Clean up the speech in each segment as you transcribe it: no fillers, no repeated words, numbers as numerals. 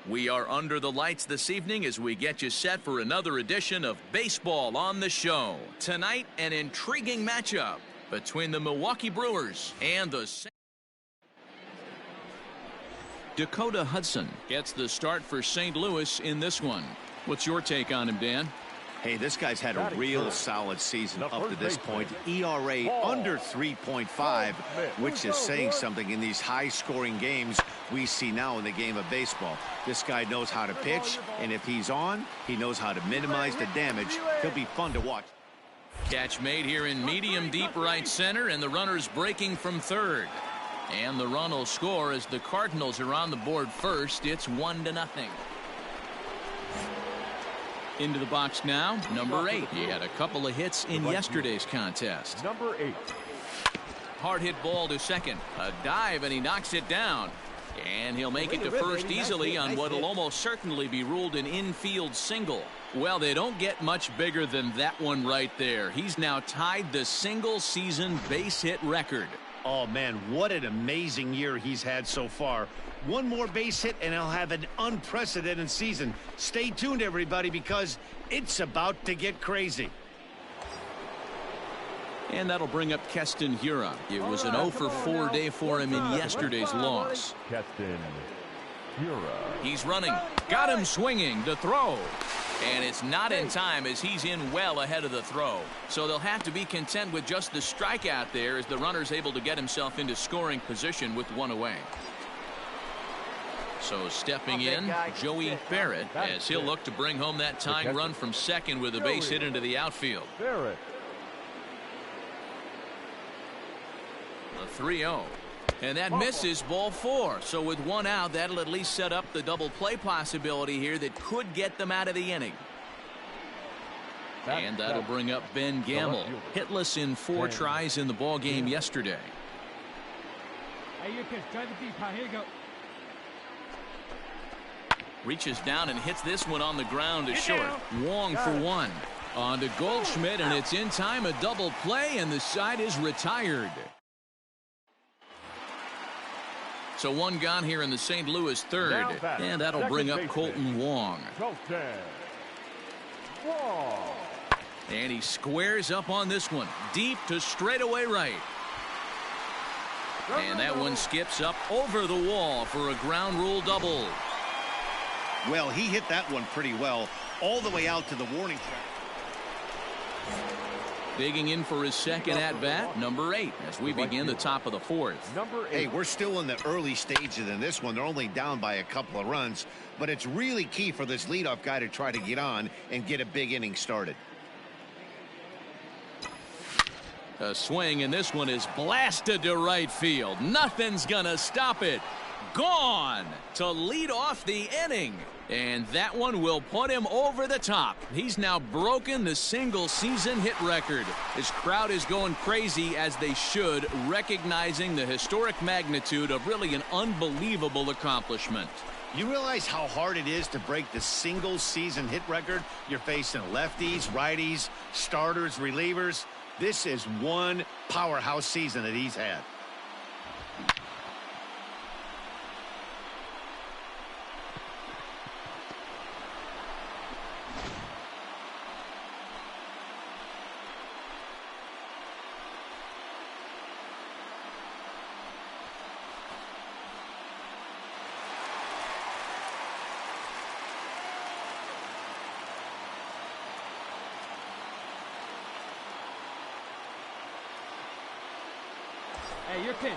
We are under the lights this evening as we get you set for another edition of Baseball on the Show. Tonight, an intriguing matchup between the Milwaukee Brewers and the Dakota Hudson gets the start for St. Louis in this one. What's your take on him, Dan? Hey, this guy's had a real solid season up to this point. ERA under 3.5, which is saying something in these high-scoring games we see now in the game of baseball. This guy knows how to pitch, and if he's on, he knows how to minimize the damage. He'll be fun to watch. Catch made here in medium deep right center, and the runner's breaking from third. And the run will score as the Cardinals are on the board first. It's 1-0. Into the box now, number 8. He had a couple of hits in yesterday's contest. Number 8. Hard hit ball to second. A dive, and he knocks it down. And he'll make it to first easily on what will almost certainly be ruled an infield single. Well, they don't get much bigger than that one right there. He's now tied the single-season base hit record. Oh, man, what an amazing year he's had so far. One more base hit, and he'll have an unprecedented season. Stay tuned, everybody, because it's about to get crazy. And that'll bring up Keston Hiura. It was an 0-for-4 day for him in yesterday's loss. Keston Hiura. He's running. Got him swinging. The throw. And it's not in time as he's in well ahead of the throw. So they'll have to be content with just the strikeout there as the runner's able to get himself into scoring position with one away. So stepping in, Joey Barrett, as he'll look to bring home that tying run from second with a base hit into the outfield. Barrett. The 3-0. And that misses ball 4. So with one out, that'll at least set up the double play possibility here that could get them out of the inning. And that'll bring up Ben Gamble, hitless in 4 tries in the ball game yesterday. Hey, you can try the deep. Here you go. Reaches down and hits this one on the ground to short. Wong for 1. On to Goldschmidt, and it's in time, a double play, and the side is retired. So one gone here in the St. Louis third, and that'll bring up Colton Wong. And he squares up on this one, deep to straightaway right. And that one skips up over the wall for a ground rule double. Well, he hit that one pretty well, all the way out to the warning track. Digging in for his second at-bat, number 8, as we begin the top of the 4th. Hey, we're still in the early stages in this one. They're only down by a couple of runs, but it's really key for this leadoff guy to try to get on and get a big inning started. A swing, and this one is blasted to right field. Nothing's gonna stop it. Gone to lead off the inning. And that one will put him over the top. He's now broken the single-season hit record. His crowd is going crazy, as they should, recognizing the historic magnitude of really an unbelievable accomplishment. You realize how hard it is to break the single-season hit record? You're facing lefties, righties, starters, relievers. This is one powerhouse season that he's had. Hey, your pitch.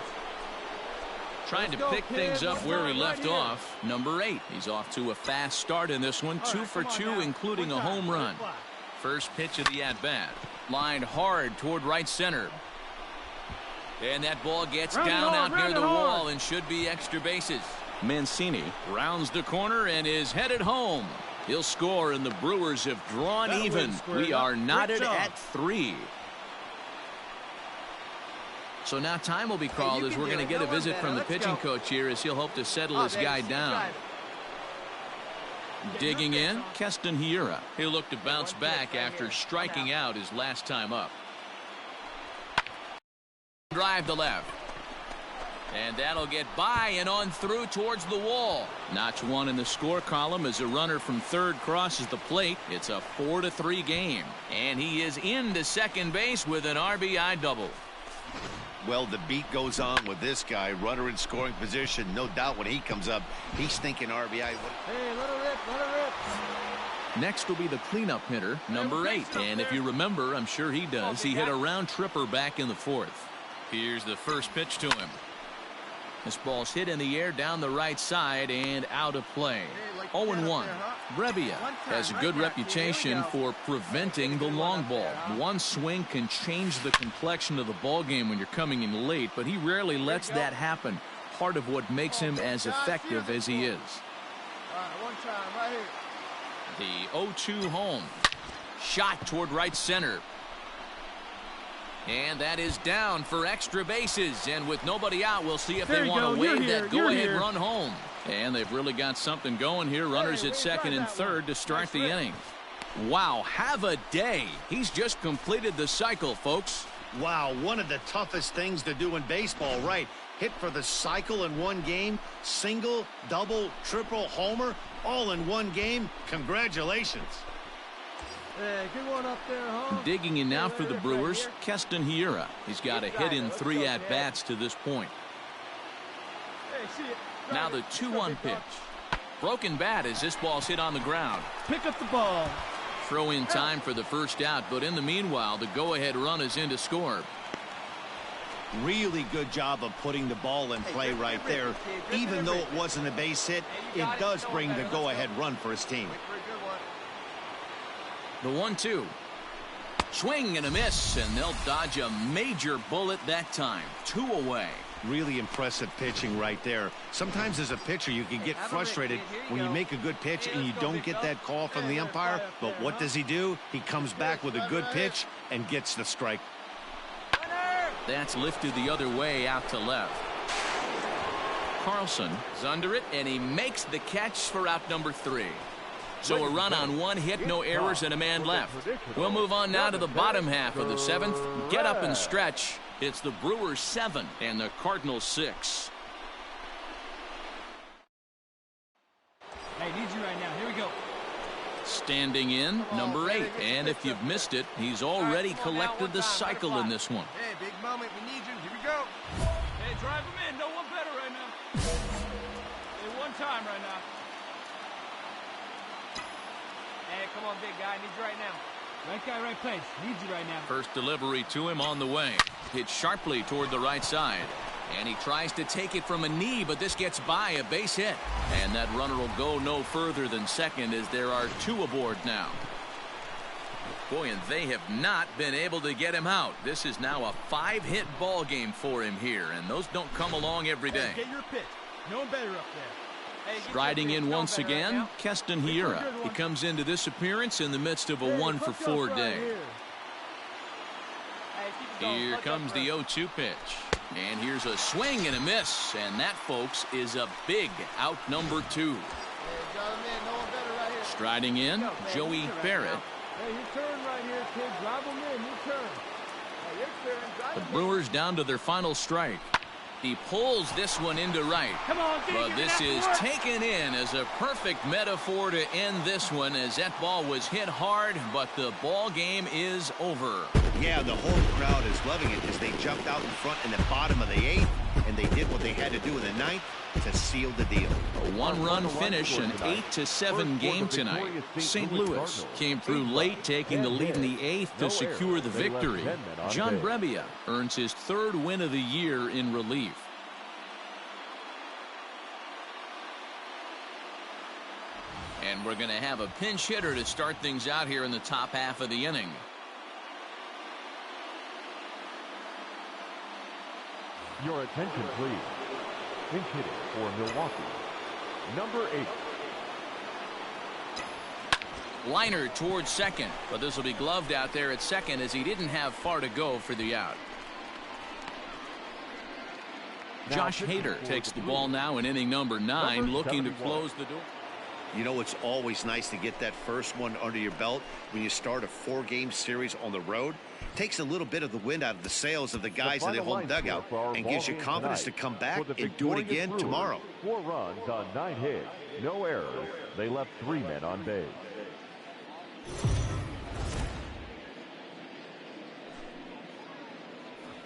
Trying to pick things up where he left off. Number 8. He's off to a fast start in this one. 2 for 2, including a home run. First pitch of the at-bat. Lined hard toward right center. And that ball gets down out near the wall and should be extra bases. Mancini rounds the corner and is headed home. He'll score, and the Brewers have drawn even. We are knotted at 3. So now time will be called as we're going to get a visit from the pitching coach here, as he'll hope to settle his guy down. Digging in, Keston Hiura. He'll look to bounce back after striking out his last time up. Drive to left. And that'll get by and on through towards the wall. Notch one in the score column as a runner from third crosses the plate. It's a 4-3 game. And he is into second base with an RBI double. Well, the beat goes on with this guy. Runner in scoring position. No doubt when he comes up, he's thinking RBI. Hey, let her rip, let her rip. Next will be the cleanup hitter, number 8. And if you remember, I'm sure he does, he hit a round tripper back in the 4th. Here's the first pitch to him. This ball's hit in the air down the right side and out of play. 0-1. Brebbia has a good reputation for preventing the long ball. One swing can change the complexion of the ball game when you're coming in late, but he rarely lets that happen. Part of what makes him as effective as he is. One time, right here. The 0-2 home. Shot toward right center. And that is down for extra bases. And with nobody out, we'll see if they want to wave that go-ahead run home. And they've really got something going here. Runners at second and third to start the inning. Wow, have a day. He's just completed the cycle, folks. Wow, one of the toughest things to do in baseball, right? Hit for the cycle in one game. Single, double, triple, homer, all in one game. Congratulations. Hey, good one up there, huh? Digging in now for the Brewers, Keston Hiura. He's got a hit in 3 at-bats to this point. Now the 2-1 pitch. Broken bat as this ball's hit on the ground. Pick up the ball. Throw in time for the first out, but in the meanwhile, the go-ahead run is in to score. Really good job of putting the ball in play right there. Even though it wasn't a base hit, it does bring the go-ahead run for his team. The 1-2. Swing and a miss, and they'll dodge a major bullet that time. 2 away. Really impressive pitching right there. Sometimes as a pitcher you can get frustrated when you make a good pitch and you don't get that call from the umpire. But what does he do? He comes back with a good pitch and gets the strike. That's lifted the other way out to left. Carlson is under it, and he makes the catch for out number 3. So a run on 1 hit, no errors, and a man left. We'll move on now to the bottom half of the 7th. Get up and stretch. It's the Brewers 7 and the Cardinals 6. Hey, need you right now. Here we go. Standing in, number 8. And if you've missed it, he's already collected the cycle in this one. Hey, big moment. We need you. Here we go. Hey, drive him in. No one better right now. Hey, one time right now. Hey, come on, big guy. I need you right now. Right guy, right place. Need you right now. First delivery to him on the way. Hit sharply toward the right side. And he tries to take it from a knee, but this gets by a base hit. And that runner will go no further than second as there are 2 aboard now. Boy, and they have not been able to get him out. This is now a 5-hit ball game for him here, and those don't come along every day. Hey, get your pitch. No one better up there. Striding in once again, Keston Hiura. He comes into this appearance in the midst of a 1-for-4 day. Here comes the 0-2 pitch. And here's a swing and a miss. And that, folks, is a big out number 2. Striding in, Joey Barrett. Hey, your turn right here, kid. Drive him in. Your turn. Hey, your turn. The Brewers down to their final strike. He pulls this one into right. Come on, but this is taken in as a perfect metaphor to end this one, as that ball was hit hard, but the ball game is over. Yeah, the whole crowd is loving it as they jumped out in front in the bottom of the 8th, and they did what they had to do in the 9th to seal the deal. A 1-run finish, an 8-7 game tonight. St. Louis came through late, taking the lead in the 8th to secure the victory. John Brebbia earns his 3rd win of the year in relief. And we're going to have a pinch hitter to start things out here in the top half of the inning. Your attention, please. Pinch hitting for Milwaukee, number 8. Liner towards second, but this will be gloved out there at second as he didn't have far to go for the out. Josh Hader takes the ball now in inning number 9, looking to close the door. You know, it's always nice to get that first one under your belt when you start a 4-game series on the road. Takes a little bit of the wind out of the sails of the guys in the home dugout and gives you confidence to come back and do it again tomorrow. 4 runs on 9 hits, no errors. They left 3 men on base.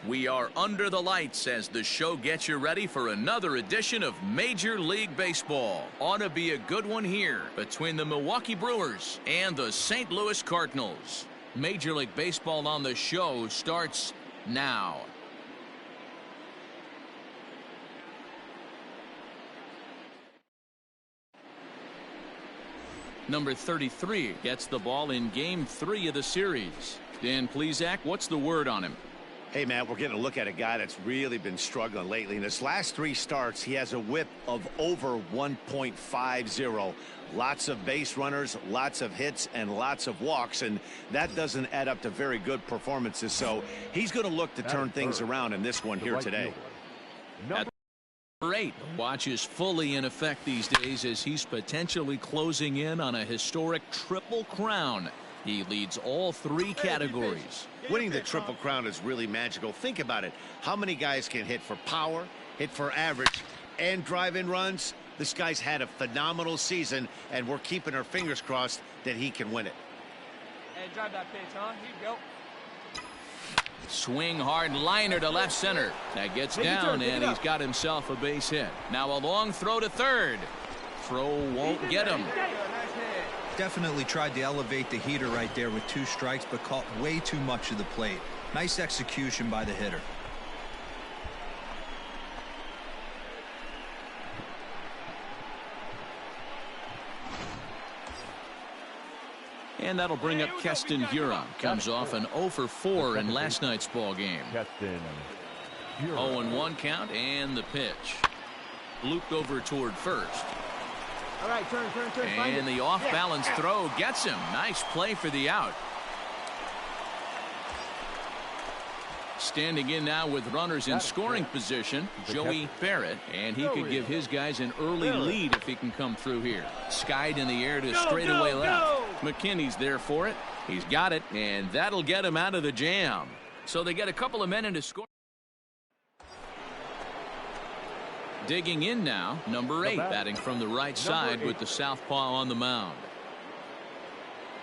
We are under the lights as the show gets you ready for another edition of Major League Baseball. Ought to be a good one here between the Milwaukee Brewers and the St. Louis Cardinals. Major League Baseball on the show starts now. Number 33 gets the ball in Game 3 of the series. Dan Plesac, what's the word on him? Hey, Matt, we're getting a look at a guy that's really been struggling lately. In his last 3 starts, he has a whip of over 1.50. Lots of base runners, lots of hits, and lots of walks, and that doesn't add up to very good performances. So he's going to look to turn things around in this one here today. Number 8. Watch is fully in effect these days as he's potentially closing in on a historic triple crown. He leads all 3 categories. Winning the Triple Crown is really magical. Think about it. How many guys can hit for power, hit for average, and drive in runs? This guy's had a phenomenal season, and we're keeping our fingers crossed that he can win it. Hey, drive that pitch, huh? Here you go. Swing hard liner to left center. That gets down, and he's got himself a base hit. Now a long throw to third. Throw won't get him. Definitely tried to elevate the heater right there with 2 strikes, but caught way too much of the plate. Nice execution by the hitter. And that'll bring up Keston Hiura. Comes off an 0 for 4 in last night's ball game. 0-1 count, and the pitch. Looped over toward first. All right, turn. And the off-balance throw gets him. Nice play for the out. Standing in now with runners in scoring position, Joey Barrett, and he could give his guys an early lead if he can come through here. Skied in the air to straightaway left. McKinney's there for it. He's got it, and that'll get him out of the jam. So they get a couple of men into score. Digging in now, number 8, batting from the right side with the southpaw on the mound.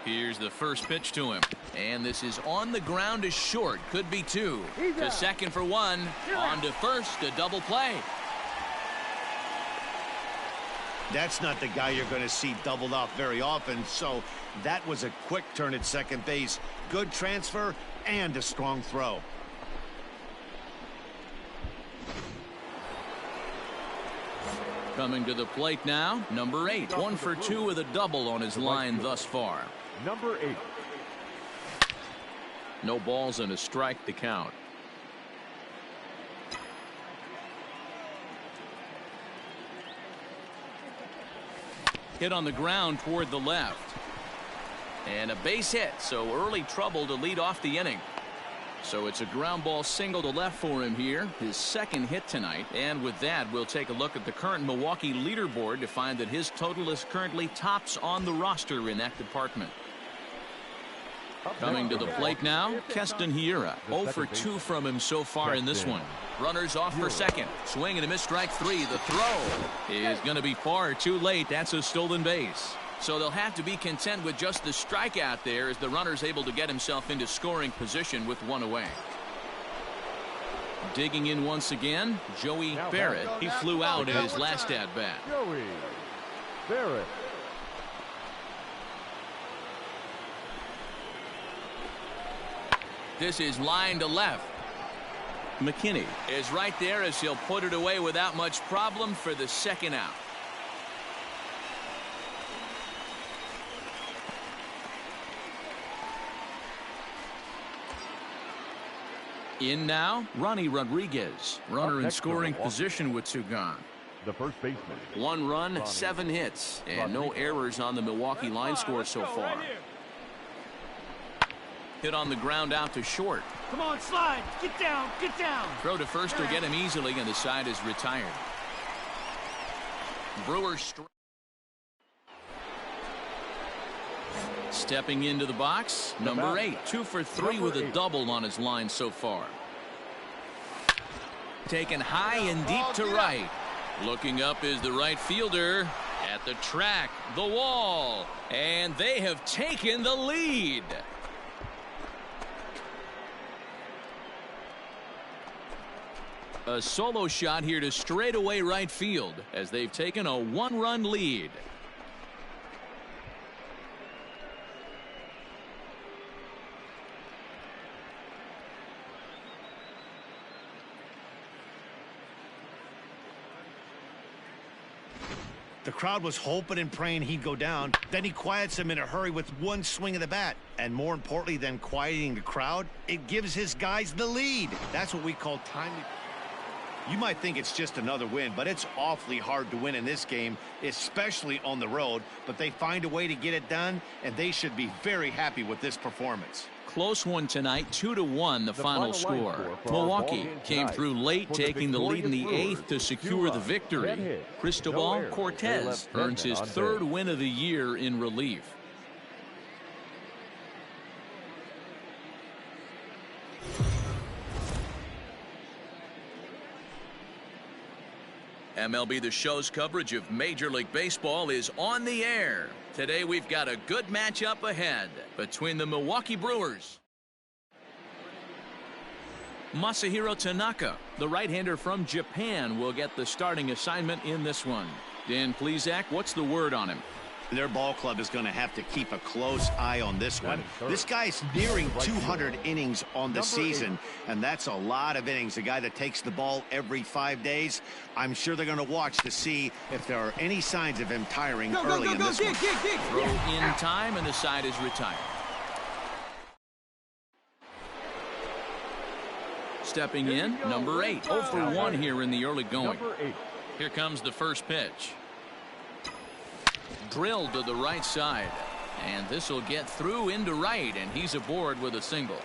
Here's the first pitch to him, and this is on the ground to short. Could be 2. To second for 1. On to first, a double play. That's not the guy you're going to see doubled off very often, so that was a quick turn at second base. Good transfer and a strong throw. Coming to the plate now, number 8. 1 for 2 with a double on his line thus far. Number 8. No balls and a strike to count. Hit on the ground toward the left. And a base hit, so early trouble to lead off the inning. So it's a ground ball single to left for him here, his second hit tonight. And with that, we'll take a look at the current Milwaukee leaderboard to find that his total is currently tops on the roster in that department. Coming to the plate now, Keston Hiura. 0 for 2 from him so far in this one. Runners off for second. Swing and a miss, strike 3. The throw is going to be far too late. That's a stolen base. So they'll have to be content with just the strikeout there as the runner's able to get himself into scoring position with 1 away. Digging in once again, Joey Barrett. He flew out in his last at-bat. Joey Barrett. This is line to left. McKinney is right there as he'll put it away without much problem for the second out. In now, Ronnie Rodriguez. Runner in scoring position with 2 gone. The first baseman. 1 run, 7 hits, and no errors on the Milwaukee line score so far. Hit on the ground out to short. Come on, slide. Get down. Get down. Throw to first will get him easily, and the side is retired. Brewers. Stepping into the box, number 8, 2 for 3 with a double on his line so far. Taken high and deep to right. Looking up is the right fielder. At the track, the wall, and they have taken the lead. A solo shot here to straightaway right field as they've taken a 1-run lead. The crowd was hoping and praying he'd go down. Then he quiets him in a hurry with one swing of the bat. And more importantly than quieting the crowd, it gives his guys the lead. That's what we call timely. You might think it's just another win, but it's awfully hard to win in this game, especially on the road. But they find a way to get it done, and they should be very happy with this performance. Close one tonight, 2-1 the final score. Milwaukee came through late, taking the lead in the 8th to secure the victory. Cristobal Cortez earns his 3rd win of the year in relief. MLB The Show's coverage of Major League Baseball is on the air. Today we've got a good matchup ahead between the Milwaukee Brewers. Masahiro Tanaka, the right-hander from Japan, will get the starting assignment in this one. Dan Plesac, what's the word on him? Their ball club is going to have to keep a close eye on this one. This guy's nearing 200 innings on the season, and that's a lot of innings. A guy that takes the ball every 5 days. I'm sure they're going to watch to see if there are any signs of him tiring early in this one. Throw in time, and the side is retired. Stepping in, number 8, 0 for 1 here in the early going. Here comes the first pitch. Drilled to the right side, and this will get through into right, and he's aboard with a single.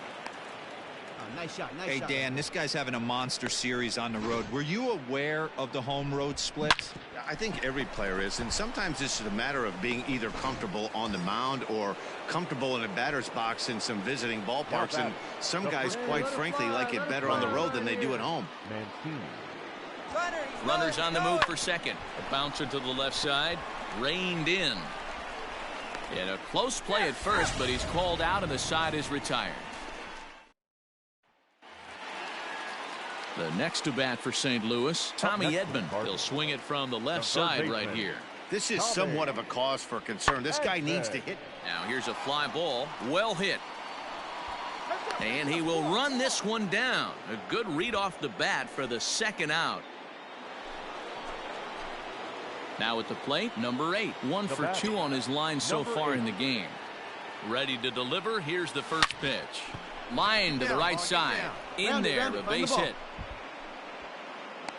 Nice shot. Hey, Dan, this guy's having a monster series on the road. Were you aware of the home-road splits? I think every player is, and sometimes it's a matter of being either comfortable on the mound or comfortable in a batter's box in some visiting ballparks, and some guys, quite frankly, like it better on the road than they do at home. Runners on the move for second. A bouncer to the left side. Reined in. In a close play at first, but he's called out and the side is retired. The next to bat for St. Louis, Tommy Edman. He'll swing it from the left side right here. This is somewhat of a cause for concern. This guy needs to hit. Now here's a fly ball. Well hit. And he will run this one down. A good read off the bat for the second out. Now at the plate, number 8, 1 for 2 on his line so far in the game. Ready to deliver. Here's the first pitch. Line to the right side. In there, a base hit.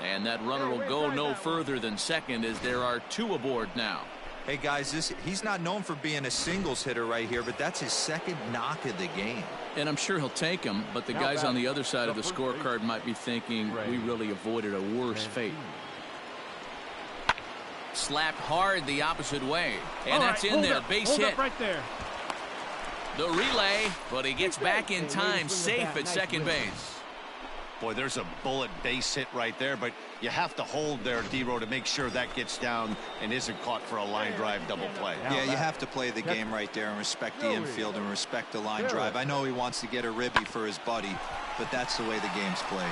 And that runner will go no further than second as there are 2 aboard now. Hey, guys, he's not known for being a singles hitter right here, but that's his 2nd knock of the game. And I'm sure he'll take him, but the guys on the other side of the scorecard might be thinking we really avoided a worse fate. Slapped hard the opposite way, and that's in there. Base hit. Right there. The relay, but he gets back in time, safe at second base. Boy, there's a bullet base hit right there, but you have to hold there, D-Row, to make sure that gets down and isn't caught for a line drive double play. Yeah, you have to play the game right there and respect the infield and respect the line drive. I know he wants to get a ribby for his buddy, but that's the way the game's played.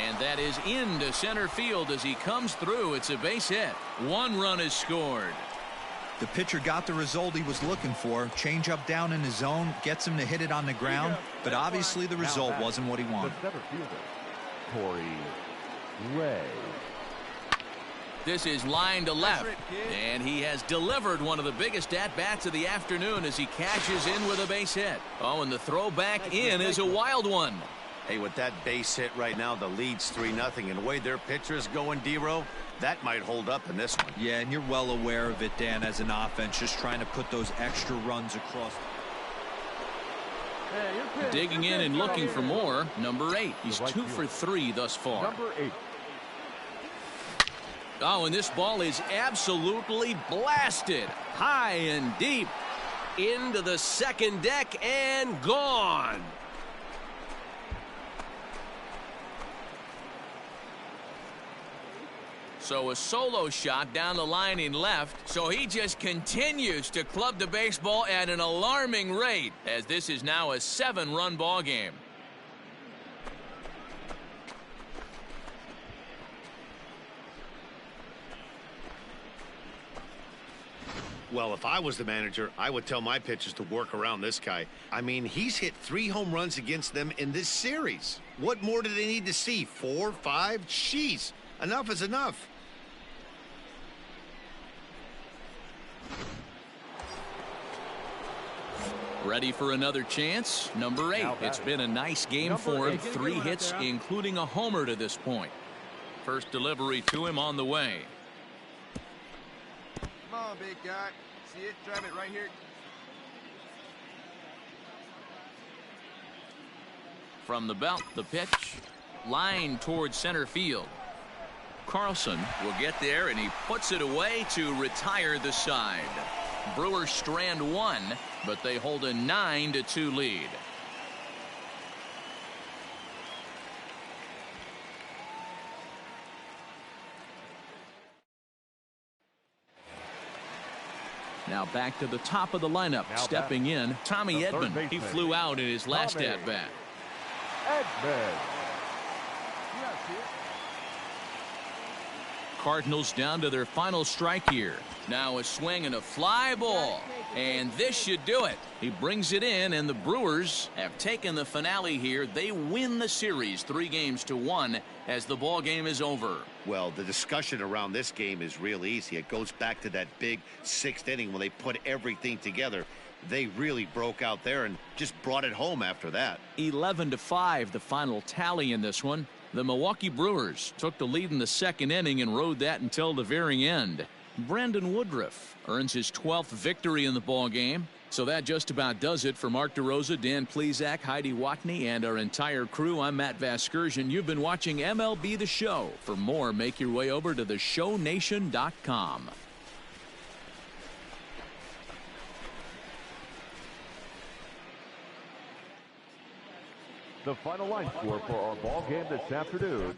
And that is into center field as he comes through. It's a base hit. 1 run is scored. The pitcher got the result he was looking for. Change up down in the zone, gets him to hit it on the ground, but obviously the result wasn't what he wanted. Corey Ray. This is line to left, and he has delivered one of the biggest at-bats of the afternoon as he cashes in with a base hit. Oh, and the throw back in is a wild one. Hey, with that base hit right now, the lead's 3-0, and the way their pitcher is going, D-Row, that might hold up in this one. Yeah, and you're well aware of it, Dan, as an offense, just trying to put those extra runs across. Digging in and looking for more, number 8. He's 2 for 3 thus far. Number 8. Oh, and this ball is absolutely blasted. High and deep. into the second deck and gone. So a solo shot down the line in left, so he just continues to club the baseball at an alarming rate, as this is now a 7-run ball game. Well, if I was the manager, I would tell my pitchers to work around this guy. I mean, he's hit 3 home runs against them in this series. What more do they need to see? 4, 5? Jeez, enough is enough. Ready for another chance? Number 8. It's been a nice game for him. 3 hits, including a homer to this point. First delivery to him on the way. Come on, big guy. See it? Drive it right here. From the belt, the pitch. Line towards center field. Carlson will get there, and he puts it away to retire the side. Brewers strand 1, but they hold a 9-2 lead. Now back to the top of the lineup. Stepping in, Tommy Edman. He flew out in his last at-bat. Cardinals down to their final strike here. Now a swing and a fly ball. And this should do it. He brings it in, and the Brewers have taken the finale here. They win the series 3-1 as the ball game is over. Well, the discussion around this game is real easy. It goes back to that big 6th inning when they put everything together. They really broke out there and just brought it home after that. 11-5 the final tally in this one. The Milwaukee Brewers took the lead in the 2nd inning and rode that until the very end. Brandon Woodruff earns his 12th victory in the ball game. So that just about does it for Mark DeRosa, Dan Plesac, Heidi Watney, and our entire crew. I'm Matt Vasgersian. You've been watching MLB The Show. For more, make your way over to theshownation.com. The final line score for our ball game this afternoon.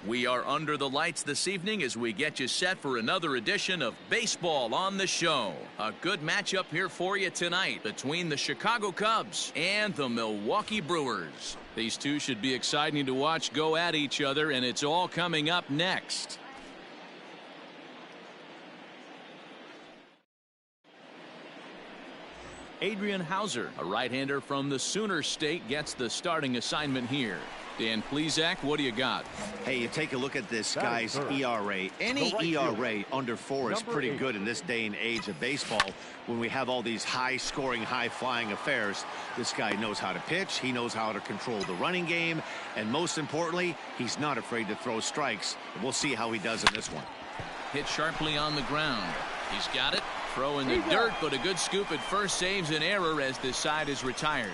We are under the lights this evening as we get you set for another edition of Baseball on the Show. A good matchup here for you tonight between the Chicago Cubs and the Milwaukee Brewers. These two should be exciting to watch go at each other, and it's all coming up next. Adrian Hauser, a right-hander from the Sooner State, gets the starting assignment here. Dan Plesac, what do you got? Hey, you take a look at this guy's ERA. Any ERA under 4 is pretty good in this day and age of baseball when we have all these high-scoring, high-flying affairs. This guy knows how to pitch. He knows how to control the running game. And most importantly, he's not afraid to throw strikes. We'll see how he does in this one. Hit sharply on the ground. He's got it. Throw in the dirt, but a good scoop at first saves an error as this side is retired.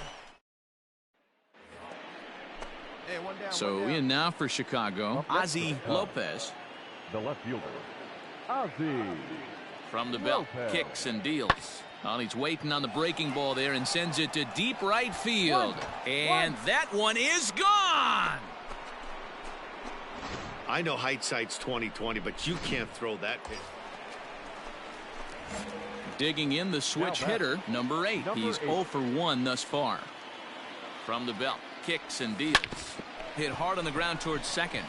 Hey, one down, So one down. in now for Chicago, Ozzie Lopez. The left fielder, Ozzie. From the belt, Lopez. kicks and deals. Well, he's waiting on the breaking ball there and sends it to deep right field. And that one is gone. I know hindsight's 20/20, but you can't throw that pitch. Digging in the switch hitter, number 8. He's 0 for 1 thus far. From the belt, kicks and deals. Hit hard on the ground towards second.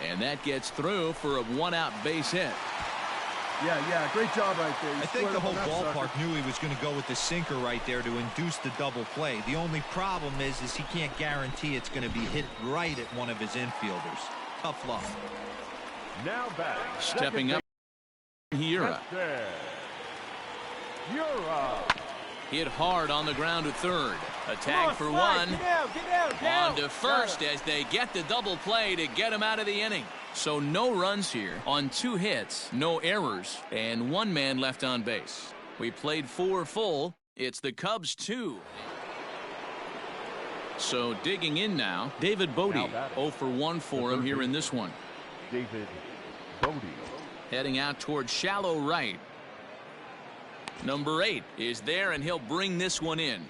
And that gets through for a 1-out base hit. Yeah, great job right there. I think the whole ballpark knew he was going to go with the sinker right there to induce the double play. The only problem is he can't guarantee it's going to be hit right at one of his infielders. Tough luck. Now back. Stepping up, Hiura. Hit hard on the ground to third. A tag for one. Get down. On to first as they get the double play to get him out of the inning. So no runs here on 2 hits, no errors, and 1 man left on base. We played 4 full. It's the Cubs 2. So digging in now, David Bodie. 0 for 1 for him here in this one. David Bodie. Heading out towards shallow right. Number 8 is there, and he'll bring this one in.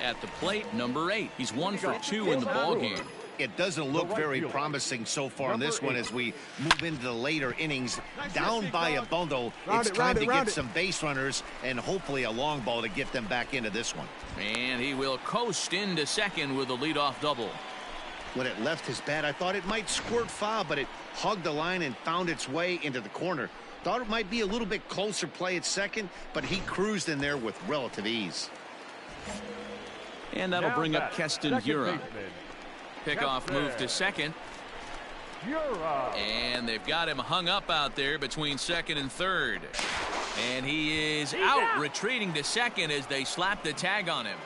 At the plate, number 8. He's 1 for 2 in the ballgame. It doesn't look very promising so far in this one as we move into the later innings. Down by a bundle, it's time to get some base runners and hopefully a long ball to get them back into this one. And he will coast into second with a leadoff double. When it left his bat, I thought it might squirt foul, but it hugged the line and found its way into the corner. Thought it might be a little bit closer play at second, but he cruised in there with relative ease. And that'll bring up Keston Hiura. Pickoff move to second. And they've got him hung up out there between second and third. And he is out, retreating to second as they slap the tag on him.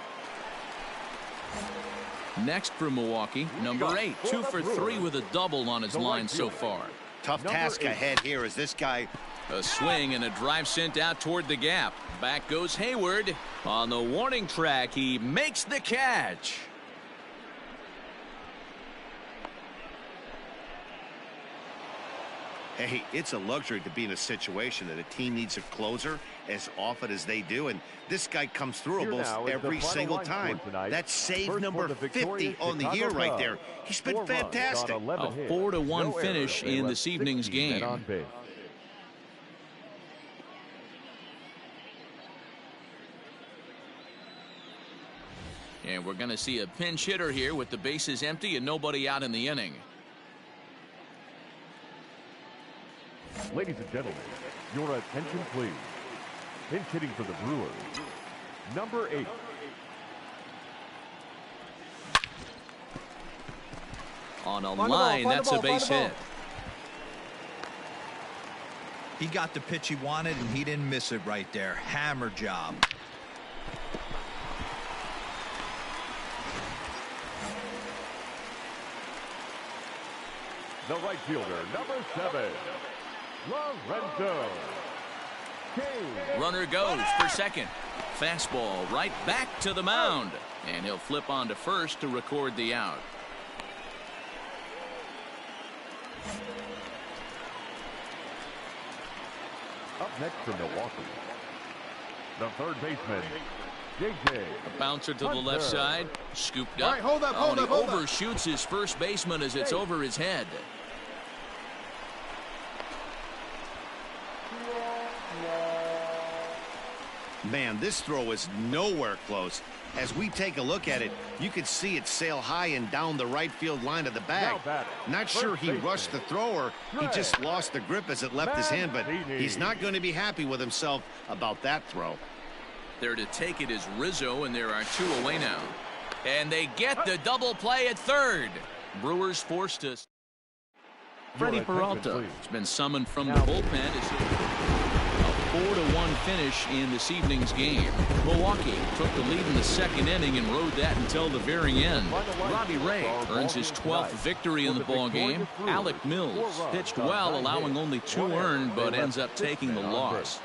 Next for Milwaukee, number 8. 2 for 3 with a double on his line so far. Tough task ahead here as this guy. A swing and a drive sent out toward the gap. Back goes Hayward. On the warning track, he makes the catch. Hey, it's a luxury to be in a situation that a team needs a closer as often as they do, and this guy comes through almost every single time. That's save number 50 on the year right there. He's been fantastic. A 4-1 finish in this evening's game. And we're going to see a pinch hitter here with the bases empty and nobody out in the inning. Ladies and gentlemen, your attention please. Pinch hitting for the Brewers, number 8. On a line, that's a base hit. He got the pitch he wanted, and he didn't miss it right there. Hammer job. The right fielder, number 7, Lorenzo. Runner goes for second. Fastball right back to the mound. And he'll flip on to first to record the out. Up next for Milwaukee, the third baseman, A bouncer to the left side. Scooped up. All right, hold up, hold he up, hold up. overshoots his first baseman as it's over his head. Man, this throw is nowhere close. As we take a look at it, you can see it sail high and down the right field line of the bag. Not sure he rushed the throw or he just lost the grip as it left his hand, but he's not going to be happy with himself about that throw. There to take it is Rizzo, and there are 2 away now. And they get the double play at third. Brewers forced us. Freddie Peralta has been summoned from the bullpen. A 4-1 finish in this evening's game. Milwaukee took the lead in the second inning and rode that until the very end. Robbie Ray earns his 12th victory in the ballgame. Alec Mills pitched well, allowing only 2 earned, but ends up taking the loss.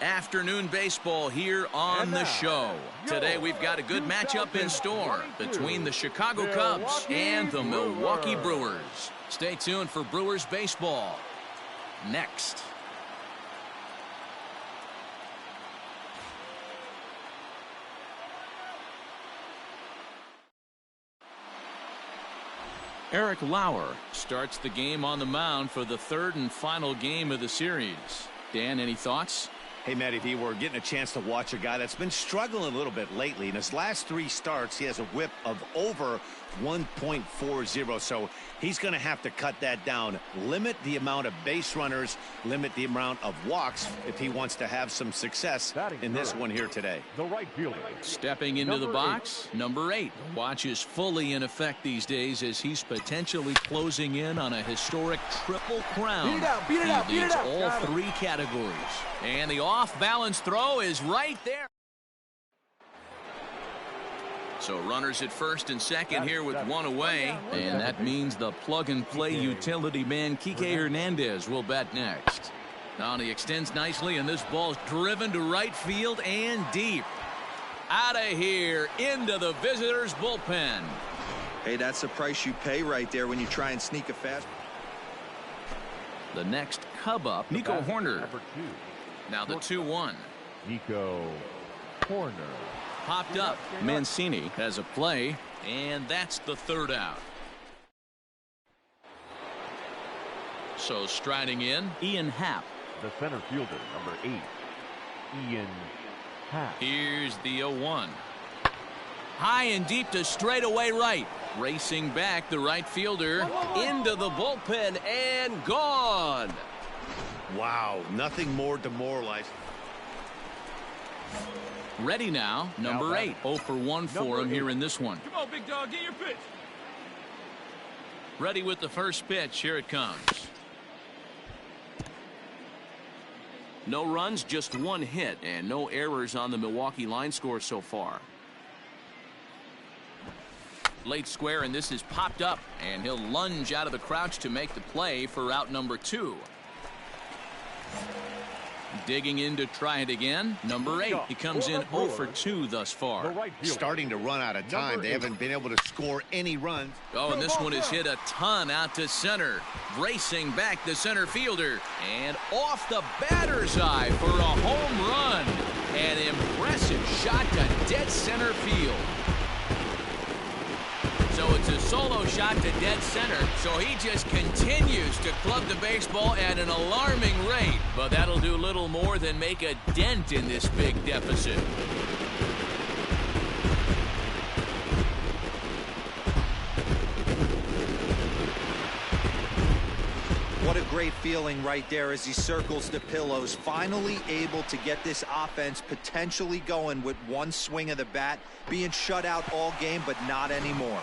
Afternoon baseball here on the show. Today we've got a good matchup in store between the Chicago Cubs and the Milwaukee Brewers. Stay tuned for Brewers baseball next. Eric Lauer starts the game on the mound for the 3rd and final game of the series. Dan, any thoughts? Hey, Matty V, we're getting a chance to watch a guy that's been struggling a little bit lately. In his last 3 starts, he has a whip of over 1.40, so he's going to have to cut that down, limit the amount of base runners, limit the amount of walks if he wants to have some success in this one here today. The right fielder. Stepping into the box, number 8. Watch is fully in effect these days as he's potentially closing in on a historic triple crown. Beat it out, beat it out, beat it out. All 3 categories. And the off-balance throw is right there. So runners at first and second here with 1 away. And that means the plug-and-play utility man Kike Hernandez will bat next. Now he extends nicely, and this ball's driven to right field and deep. Out of here into the visitors' bullpen. Hey, that's the price you pay right there when you try and sneak a fast. The next Cub up, Nico Horner. Now the 2-1. Nico Horner. Popped up. Mancini has a play, and that's the 3rd out. So striding in, Ian Happ. The center fielder, number 8, Ian Happ. Here's the 0-1. High and deep to straightaway right. Racing back the right fielder into the bullpen and gone. Wow, nothing more demoralizing. Ready now, number 8. 0 for 1 for him here in this one. Come on, big dog, get your pitch. Ready with the first pitch. Here it comes. No runs, just 1 hit, and no errors on the Milwaukee line score so far. Late square, and this is popped up, and he'll lunge out of the crouch to make the play for out number 2. Digging in to try it again. Number 8. He comes in 0 for 2 thus far. Starting to run out of time. They haven't been able to score any runs. Oh, and this one is hit a ton out to center. Racing back the center fielder. And off the batter's eye for a home run. An impressive shot to dead center field. So it's a solo shot to dead center. So he just continues to club the baseball at an alarming rate. But that'll do little more than make a dent in this big deficit. What a great feeling right there as he circles the pillows. Finally able to get this offense potentially going with 1 swing of the bat. Being shut out all game, but not anymore.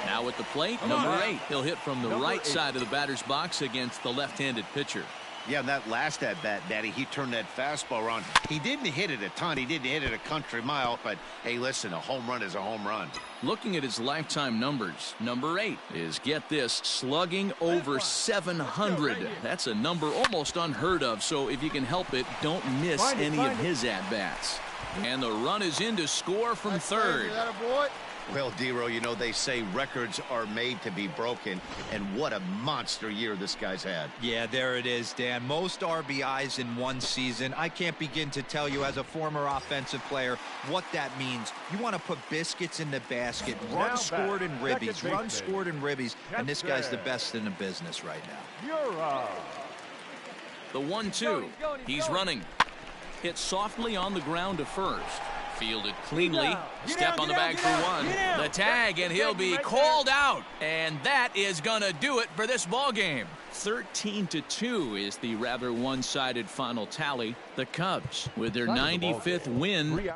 Now at the plate, number 8. He'll hit from the right side of the batter's box against the left-handed pitcher. Yeah, that last at-bat, Daddy, he turned that fastball around. He didn't hit it a ton. He didn't hit it a country mile. But, hey, listen, a home run is a home run. Looking at his lifetime numbers, number 8 is, get this, slugging over 700. That's a number almost unheard of. So if you can help it, don't miss any of his at-bats. And the run is in to score from third. Well, Dero, you know, they say records are made to be broken, and what a monster year this guy's had. Yeah, there it is, Dan. Most RBIs in one season. I can't begin to tell you as a former offensive player what that means. You want to put biscuits in the basket, runs scored in ribbies, runs scored in ribbies, and this guy's the best in the business right now. The 1-2. He's running. Hit softly on the ground to first. Fielded cleanly. Step on the bag for one. The tag, and he'll be called out. And that is going to do it for this ball game. 13-2 is the rather one-sided final tally. The Cubs, with their 95th win.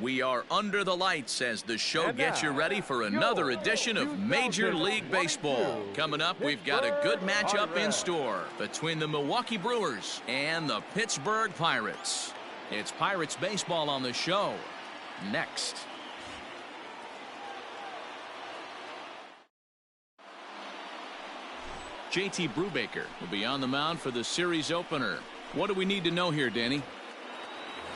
We are under the lights as the show gets you ready for another edition of Major League Baseball. Coming up, we've got a good matchup in store between the Milwaukee Brewers and the Pittsburgh Pirates. It's Pirates baseball on the show. Next. JT Brubaker will be on the mound for the series opener. What do we need to know here, Danny?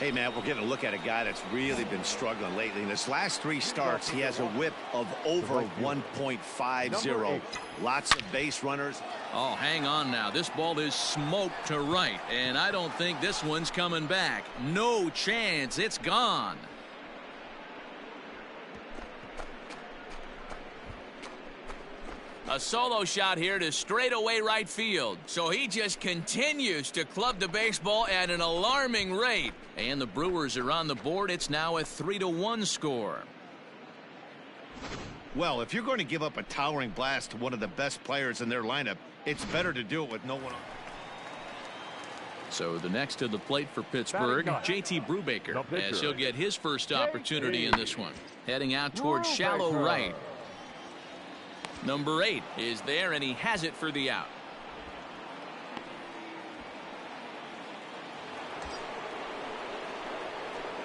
Hey, man, we're getting a look at a guy that's really been struggling lately. In his last 3 starts, he has a whip of over 1.50. Lots of base runners. Oh, hang on now. This ball is smoked to right, and I don't think this one's coming back. No chance. It's gone. A solo shot here to straightaway right field. So he just continues to club the baseball at an alarming rate. And the Brewers are on the board. It's now a 3-1 score. Well, if you're going to give up a towering blast to one of the best players in their lineup, it's better to do it with no one on. So the next to the plate for Pittsburgh, JT Brubaker, as he'll get his first opportunity in this one. Heading out towards shallow right. Number 8 is there, and he has it for the out.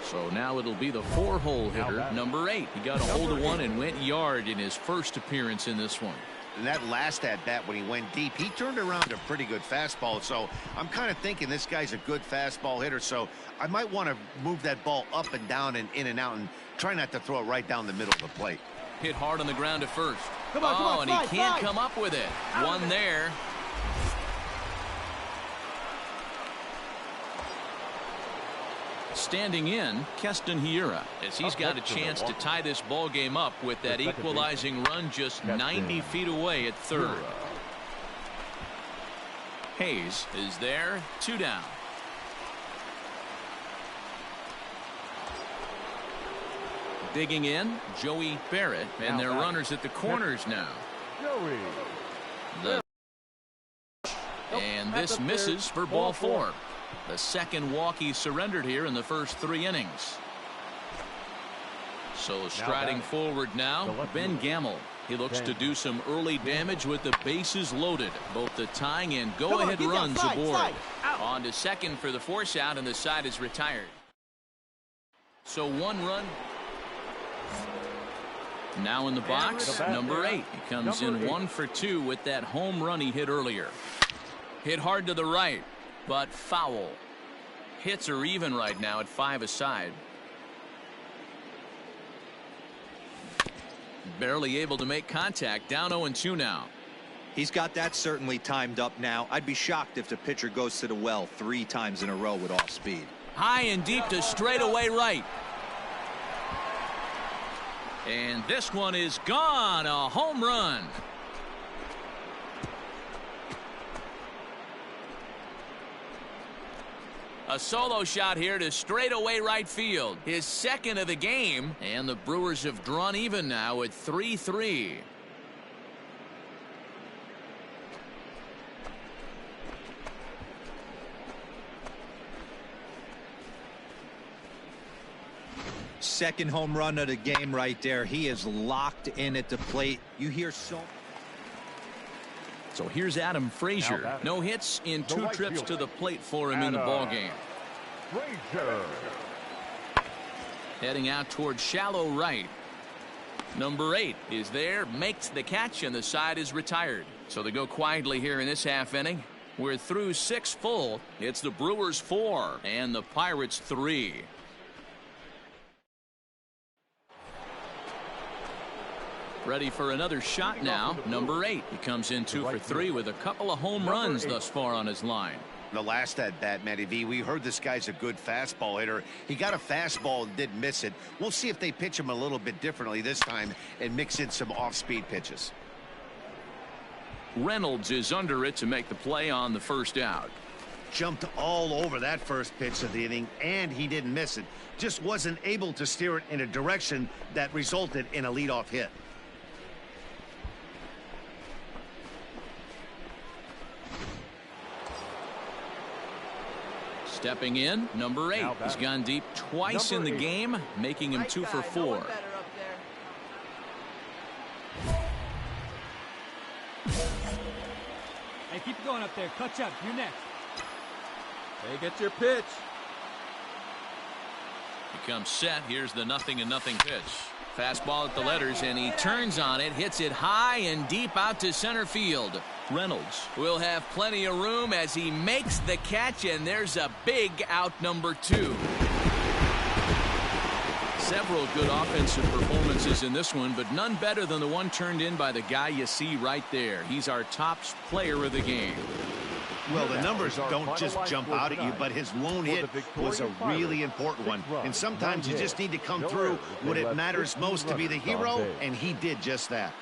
So now it'll be the 4-hole hitter, number 8. He got a hold of one and went yard in his first appearance in this one. And that last at-bat when he went deep, he turned around a pretty good fastball. So I'm kind of thinking this guy's a good fastball hitter. So I might want to move that ball up and down and in and out and try not to throw it right down the middle of the plate. Hit hard on the ground at first. Come on, and he can't come up with it. One there. Standing in, Keston Hiura, as he's got a chance to tie this ball game up with that equalizing run just 90 feet away at third. Hayes is there, 2 down. Digging in, Joey Barrett, and their runners at the corners now. And this misses for ball 4. The second walk he surrendered here in the first 3 innings. So striding forward now, Ben Gamel. He looks to do some early damage with the bases loaded. Both the tying and go-ahead runs aboard. On to second for the force out, and the side is retired. So 1 run. Now in the box, number 8. He comes in 1 for 2 with that home run he hit earlier. Hit hard to the right. but foul. Hits are even right now at 5 aside. Barely able to make contact. Down 0-2 now. He's got that certainly timed up now. I'd be shocked if the pitcher goes to the well 3 times in a row with off speed. High and deep to straightaway right. And this one is gone. A home run. A solo shot here to straightaway right field. His second of the game. And the Brewers have drawn even now at 3-3. Second home run of the game right there. He is locked in at the plate. You hear so. So here's Adam Frazier. No hits in 2 trips to the plate for him in the ballgame. Frazier. Heading out towards shallow right. Number 8 is there, makes the catch, and the side is retired. So they go quietly here in this half inning. We're through 6 full. It's the Brewers 4 and the Pirates 3. Ready for another shot now. Number 8. He comes in 2 for 3 with a couple of home runs thus far on his line. The last at bat, Matty V, we heard this guy's a good fastball hitter. He got a fastball and didn't miss it. We'll see if they pitch him a little bit differently this time and mix in some off-speed pitches. Reynolds is under it to make the play on the first out. Jumped all over that first pitch of the inning, and he didn't miss it. Just wasn't able to steer it in a direction that resulted in a leadoff hit. Stepping in, number 8. He's gone deep twice in the game, making him 2 for 4. Hey, keep it going up there. Clutch up. You're next. Hey, get your pitch. He comes set. Here's the 0-0 pitch. Fastball at the letters, and he turns on it, hits it high and deep out to center field. Reynolds will have plenty of room as he makes the catch, and there's a big out, number 2. Several good offensive performances in this one, but none better than the one turned in by the guy you see right there. He's our top player of the game. Well, the numbers don't just jump out at you, but his lone hit was a really important one. And sometimes you just need to come through when it matters most to be the hero, and he did just that.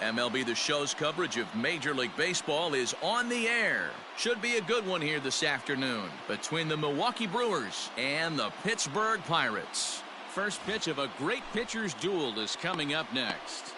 MLB The Show's coverage of Major League Baseball is on the air. Should be a good one here this afternoon between the Milwaukee Brewers and the Pittsburgh Pirates. First pitch of a great pitcher's duel is coming up next.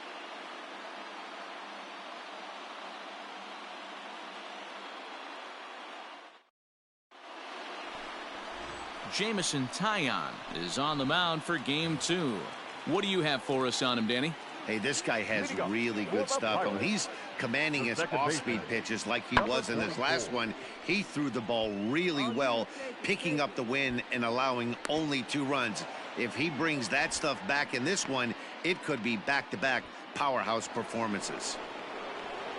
Jameson Taillon is on the mound for game 2. What do you have for us on him, Danny? Hey, this guy has really good stuff. When he's commanding his off-speed pitches like he was in his last one, he threw the ball really well, picking up the win and allowing only 2 runs. If he brings that stuff back in this one, it could be back-to-back powerhouse performances.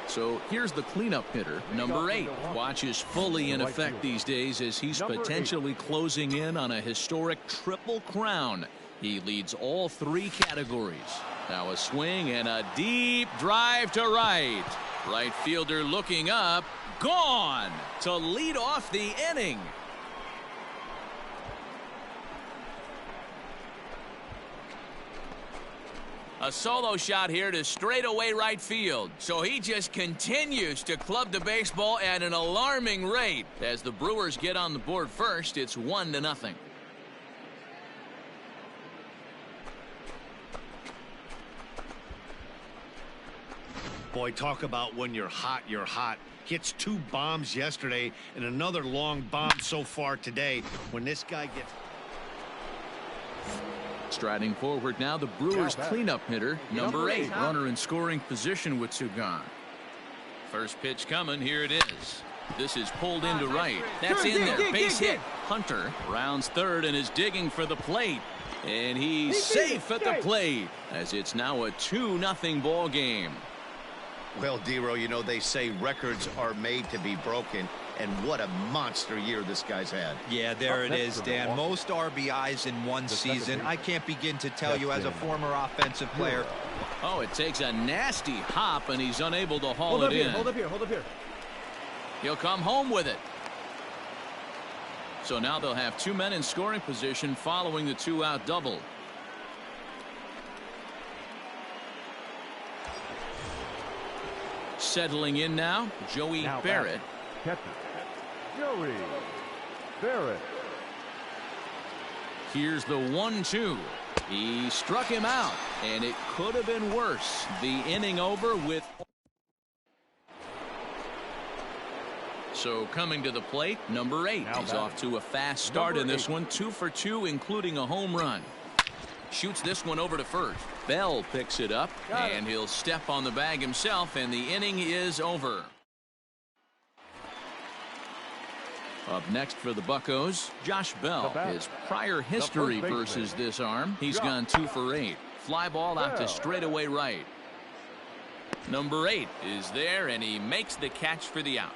So here's the cleanup hitter, number 8. Watch is fully in effect these days as he's potentially closing in on a historic triple crown. He leads all 3 categories. Now a swing and a deep drive to right. Right fielder looking up, gone to lead off the inning. A solo shot here to straightaway right field. So he just continues to club the baseball at an alarming rate. As the Brewers get on the board first, it's 1-0. Boy, talk about when you're hot, you're hot. Hits 2 bombs yesterday and another long bomb so far today. When this guy gets... Striding forward now, the Brewers cleanup hitter, number 8. Runner in scoring position with 2 gone. First pitch coming. Here it is. This is pulled into right. That's in there. Base hit. Hunter rounds third and is digging for the plate. And he's safe at the plate as it's now a 2-0 ball game. Well, Dero, you know, they say records are made to be broken, and what a monster year this guy's had. Yeah, there it is, Dan. Most RBIs in one season. I can't begin to tell you as a former offensive player. Oh, it takes a nasty hop, and he's unable to haul it in. Hold up here. He'll come home with it. So now they'll have 2 men in scoring position following the 2-out double. Settling in now, Joey Barrett. Catcher, Joey Barrett. Here's the 1-2. He struck him out, and it could have been worse. The inning over with. So coming to the plate, number 8. He's off to a fast start in this one, 2 for 2, including a home run. Shoots this one over to first. Bell picks it up, and he'll step on the bag himself, and the inning is over. Up next for the Buccos, Josh Bell. His prior history versus this arm, he's gone 2 for 8. Fly ball out to straightaway right. Number 8 is there, and he makes the catch for the out.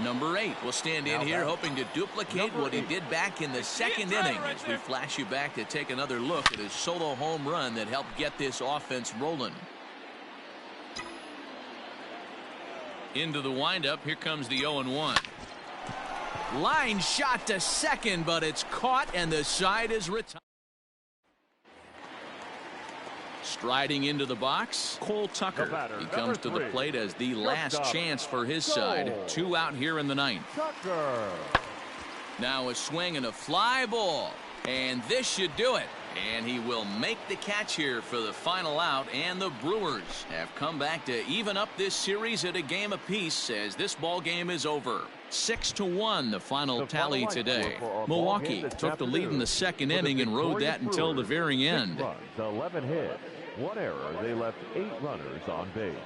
Number 8 will stand in here hoping to duplicate what he did back in the second inning as we flash you back to take another look at his solo home run that helped get this offense rolling. Into the windup, here comes the 0-1. Line shot to second, but it's caught and the side is retired. Striding into the box, Cole Tucker. He comes to the plate as the last chance for his side. 2 out here in the 9th. Now a swing and a fly ball, and this should do it. And he will make the catch here for the final out, and the Brewers have come back to even up this series at a game apiece as this ball game is over. 6-1 the final tally today. Milwaukee took the lead in the second inning and rode that until the very end. 11 hits, 1 error. They left 8 runners on base.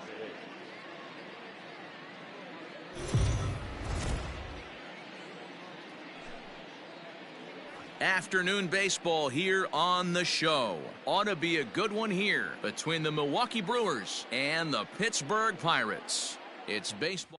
Afternoon baseball here on the show. Ought to be a good one here between the Milwaukee Brewers and the Pittsburgh Pirates. It's baseball.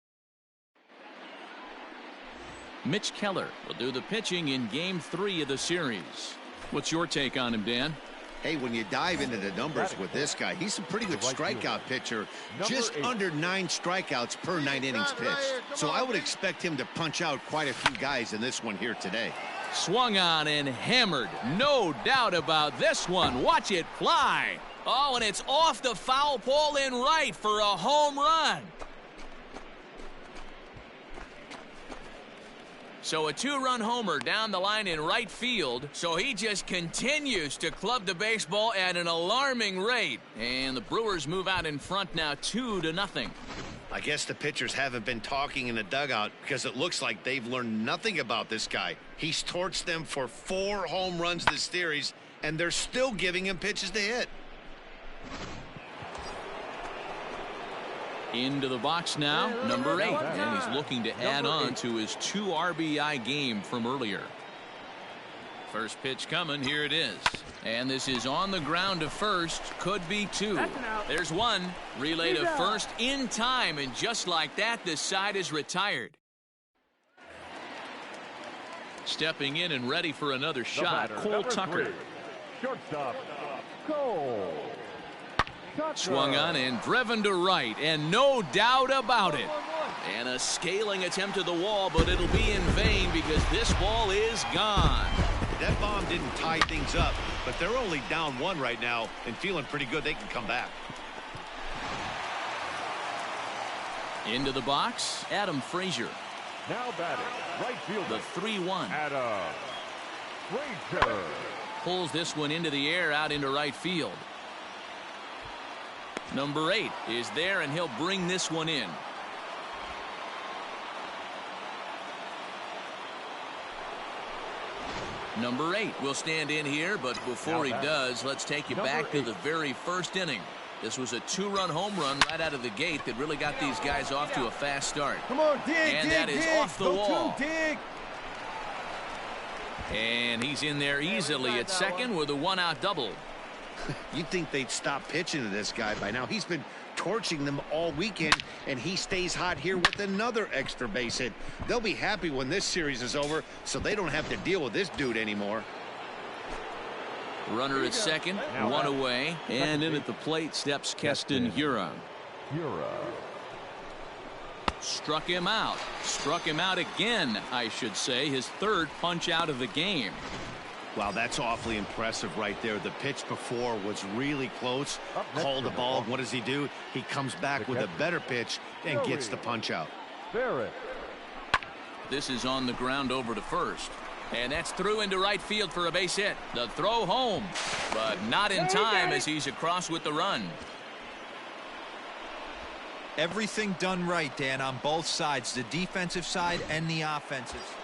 Mitch Keller will do the pitching in Game 3 of the series. What's your take on him, Dan? Hey, when you dive into the numbers with this guy, he's a pretty good strikeout pitcher. Just under 9 strikeouts per 9 innings pitched. So I would expect him to punch out quite a few guys in this one here today. Swung on and hammered. No doubt about this one. Watch it fly. Oh, and it's off the foul pole in right for a home run. So a 2-run homer down the line in right field. So he just continues to club the baseball at an alarming rate. And the Brewers move out in front now 2-0. I guess the pitchers haven't been talking in the dugout because it looks like they've learned nothing about this guy. He's torched them for 4 home runs this series, and they're still giving him pitches to hit. Into the box now, number 8, and he's looking to add on to his 2 RBI game from earlier. First pitch coming, here it is. And this is on the ground to first, could be 2. There's 1. Relay to first in time, and just like that, the side is retired. Stepping in and ready for another shot, Cole Tucker. Shortstop, Cole Tucker. Swung on and driven to right, and no doubt about it. And a scaling attempt to the wall, but it'll be in vain because this ball is gone. That bomb didn't tie things up, but they're only down 1 right now and feeling pretty good they can come back. Into the box, Adam Frazier. Now batting, right field. The 3-1. Adam Frazier pulls this one into the air out into right field. Number 8 is there, and he'll bring this one in. Number 8 will stand in here, but before he does, let's take you back to the very first inning. This was a 2-run home run right out of the gate that really got these guys off to a fast start. Come on, dig, and that is off the wall. And he's in there easily at second with a one-out double. You'd think they'd stop pitching to this guy by now. He's been torching them all weekend, and he stays hot here with another extra base hit. They'll be happy when this series is over, so they don't have to deal with this dude anymore. Runner at second, one away, and in at the plate steps Keston Hiura. Struck him out. Struck him out again, I should say. His third punch out of the game. Wow, that's awfully impressive right there. The pitch before was really close. Called the ball. What does he do? He comes back with a better pitch and gets the punch out. This is on the ground over to first. And that's through into right field for a base hit. The throw home, but not in time as he's across with the run. Everything done right, Dan, on both sides, the defensive side and the offensive.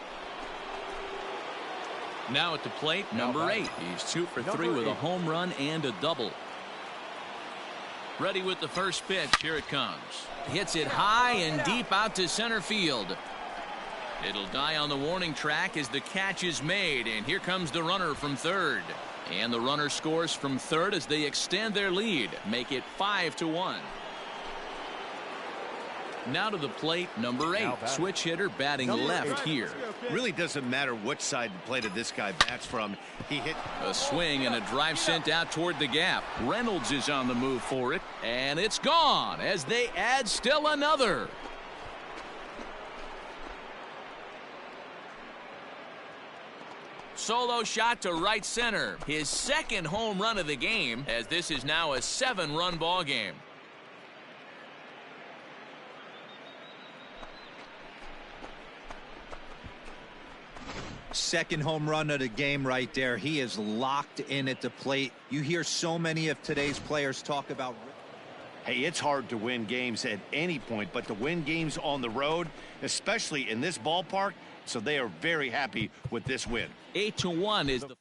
Now at the plate, number 8. He's 2 for 3 with a home run and a double. Ready with the first pitch. Here it comes. Hits it high and deep out to center field. It'll die on the warning track as the catch is made, and here comes the runner from third. And the runner scores from third as they extend their lead, make it 5-1. Now to the plate, number 8. Switch hitter batting left here. Really doesn't matter which side of the plate this guy bats from. He hit a swing and a drive sent out toward the gap. Reynolds is on the move for it, and it's gone as they add still another. Solo shot to right center. His second home run of the game, as this is now a 7-run ball game. Second home run of the game right there. He is locked in at the plate. You hear so many of today's players talk about. Hey, it's hard to win games at any point, but to win games on the road, especially in this ballpark, so they are very happy with this win. 8-1 is the